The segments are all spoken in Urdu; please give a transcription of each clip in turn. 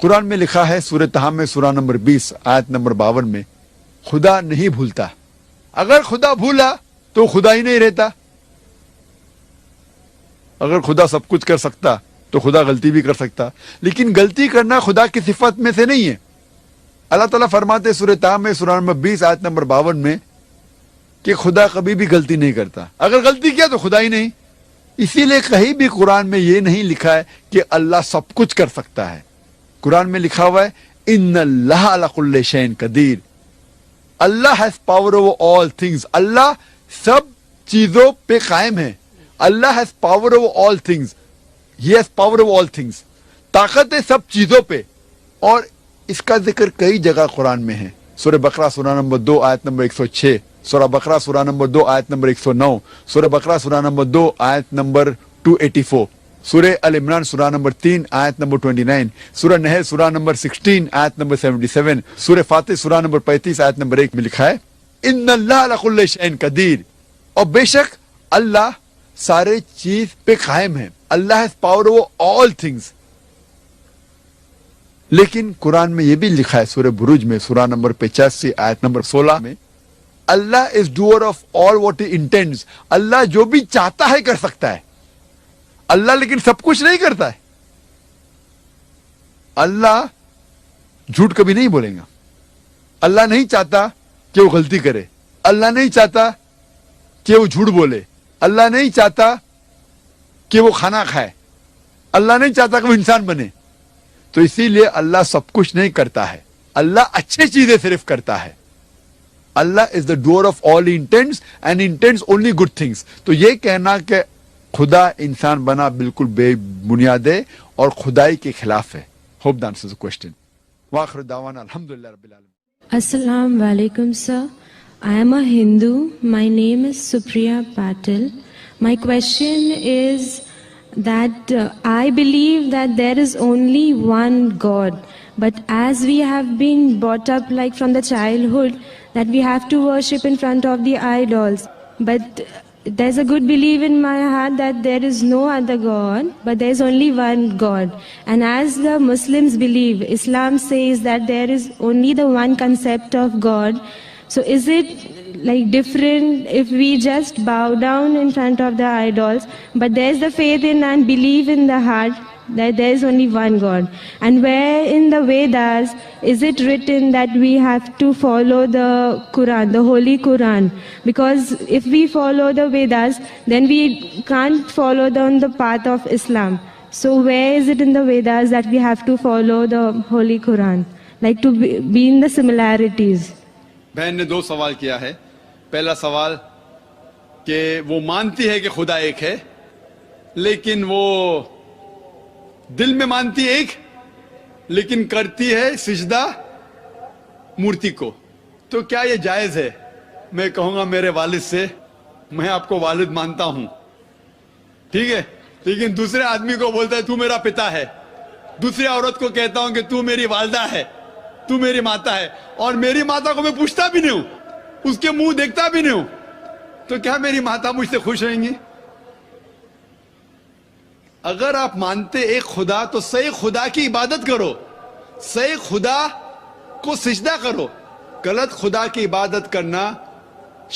قرآن میں لکھا ہے سورہ طہ میں سورہ نمبر 20 آیت نمبر 52 میں خدا نہیں بھولتا. اگر خدا بھولا تو خدا ہی نہیں رہتا. اگر خدا سب کچھ کر سکتا تو خدا غلطی بھی کر سکتا, لیکن غلطی کرنا خدا کی صفت میں سے نہیں ہے. اللہ تعالیٰ فرماتے سورہ طہ میں سورہ نمبر 20 آیت نمبر 52 میں کہ خدا کبھی بھی غلطی نہیں کرتا. اگر غلطی کیا تو خدا ہی نہیں. اسی لیے کہیں بھی قرآن میں یہ نہیں لکھا ہے کہ اللہ سب کچھ کر سکتا ہے. قرآن میں لکھا ہوا ہے ان اللہ علی کل شیء قدیر. Allah has power over all things. Allah سب چیزوں پہ قائم ہے. Allah has power over all things. He has power over all things. طاقت ہے سب چیزوں پہ. اور اس کا ذکر کئی جگہ قرآن میں ہے. سورہ بقرہ سورہ نمبر 2 آیت نمبر 106, سورہ بقرہ سورہ نمبر 2 آیت نمبر 109, سورہ بقرہ سورہ نمبر 2 آیت نمبر 284, سورہ ال عمران سورہ نمبر 3 آیت نمبر 29, سورہ نحل سورہ نمبر 16 آیت نمبر 77, سورہ فاتح سورہ نمبر 35 آیت نمبر 1 میں لکھا ہے ان اللہ علی کل شیء قدیر. اور بے شک اللہ سارے چیز پہ قائم ہے. Allah has power over all things. لیکن قرآن میں یہ بھی لکھا ہے سورہ بروج میں سورہ نمبر 85 آیت نمبر 16 میں Allah is doer of all what he intends. Allah جو بھی چاہتا ہے کر سکتا ہے. اللہ لیکن سب کچھ نہیں کرتا ہے. اللہ جھوٹ کبھی نہیں بولے گا. اللہ نہیں چاہتا کہ وہ غلطی کرے. اللہ نہیں چاہتا کہ وہ جھوٹ بولے. اللہ نہیں چاہتا کہ وہ کھانا کھائے. اللہ نہیں چاہتا کہ وہ انسان بنے. تو اسی لیے اللہ سب کچھ نہیں کرتا ہے. اللہ اچھے چیزیں صرف کرتا ہے. Allah is the doer of all intents and intents only good things. تو یہ کہنا کہ خدا انسان بنا بالکل بے بنیاد ہے اور خدائی کے خلاف ہے. Hope the answers the question. واخر دعوانا الحمدللہ رب العالمین. Assalamu alaikum, sir. I am a Hindu. My name is Supriya Patil. My question is that I believe that there is only one God. But as we have been brought up like from the childhood that we have to worship in front of the idols. But there's a good belief in my heart that there is no other God, but there is only one God. And as the Muslims believe, Islam says that there is only the one concept of God. So is it like different if we just bow down in front of the idols, but there's the faith in and belief in the heart that there is only one God? And where in the Vedas is it written that we have to follow the Quran, the Holy Quran? Because if we follow the Vedas, then we can't follow on the path of Islam. So where is it in the Vedas that we have to follow the Holy Quran, like to be in the similarities? بہن نے 2 سوال کیا ہے. پہلا سوال کہ وہ مانتی ہے کہ خدا ایک ہے, لیکن وہ دل میں مانتی ہے ایک, لیکن کرتی ہے سجدہ مورتی کو. تو کیا یہ جائز ہے؟ میں کہوں گا میرے والد سے, میں آپ کو والد مانتا ہوں, ٹھیک ہے, لیکن دوسرے آدمی کو بولتا ہے تو میرا پتا ہے. دوسری عورت کو کہتا ہوں کہ تو میری والدہ ہے, تو میری ماتا ہے, اور میری ماتا کو میں پوچھتا بھی نہیں ہوں, اس کے منہ دیکھتا بھی نہیں ہوں, تو کیا میری ماتا مجھ سے خوش رہیں گی؟ اگر آپ مانتے ایک خدا تو صحیح خدا کی عبادت کرو, صحیح خدا کو سجدہ کرو. غلط خدا کی عبادت کرنا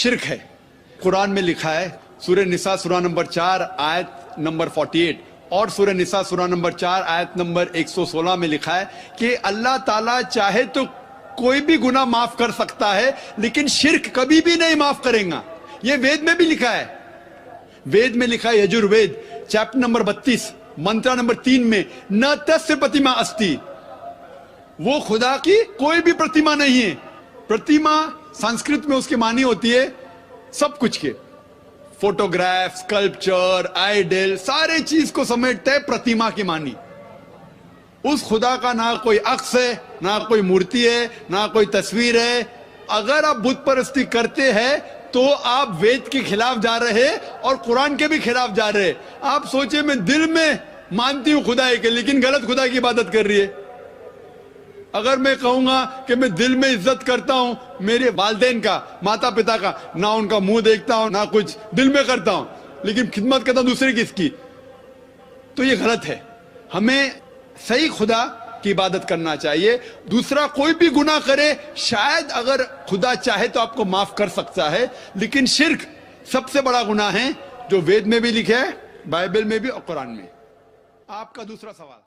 شرک ہے. قرآن میں لکھا ہے سورہ نساء سورہ نمبر 4 آیت نمبر 48 اور سورہ نساء سورہ نمبر 4 آیت نمبر 116 میں لکھا ہے کہ اللہ تعالیٰ چاہے تو کوئی بھی گناہ معاف کر سکتا ہے, لیکن شرک کبھی بھی نہیں معاف کرے گا. یہ وید میں بھی لکھا ہے. وید میں لکھا ہے یجوروید چیپٹر نمبر 32 منترا نمبر 3 میں نہ تسیہ پرتیما استی. وہ خدا کی کوئی بھی پرتیما نہیں ہے. پرتیما سنسکرت میں اس کی معنی ہوتی ہے سب کچھ کے, فوٹوگراف, اسکلپچر, آئیڈل, سارے چیز کو سمیٹتا ہے پرتیما کی معنی. اس خدا کا نہ کوئی عکس ہے, نہ کوئی مورتی ہے, نہ کوئی تصویر ہے. اگر آپ بت پرستی کرتے ہیں تو آپ وید کے خلاف جا رہے اور قرآن کے بھی خلاف جا رہے. آپ سوچیں میں دل میں مانتی ہوں خدا ایک ہے, لیکن غلط خدا کی عبادت کر رہی ہے. اگر میں کہوں گا کہ میں دل میں عزت کرتا ہوں میرے والدین کا, ماتا پتا کا, نہ ان کا منہ دیکھتا ہوں, نہ کچھ دل میں کرتا ہوں, لیکن خدمت کرتا ہوں دوسرے کس کی, تو یہ غلط ہے. ہمیں صحیح خدا کی عبادت کرنا چاہیے. دوسرا کوئی بھی گناہ کرے شاید اگر خدا چاہے تو آپ کو معاف کر سکتا ہے, لیکن شرک سب سے بڑا گناہ ہے جو وید میں بھی لکھا ہے, بائبل میں بھی اور قرآن میں. آپ کا دوسرا سوال.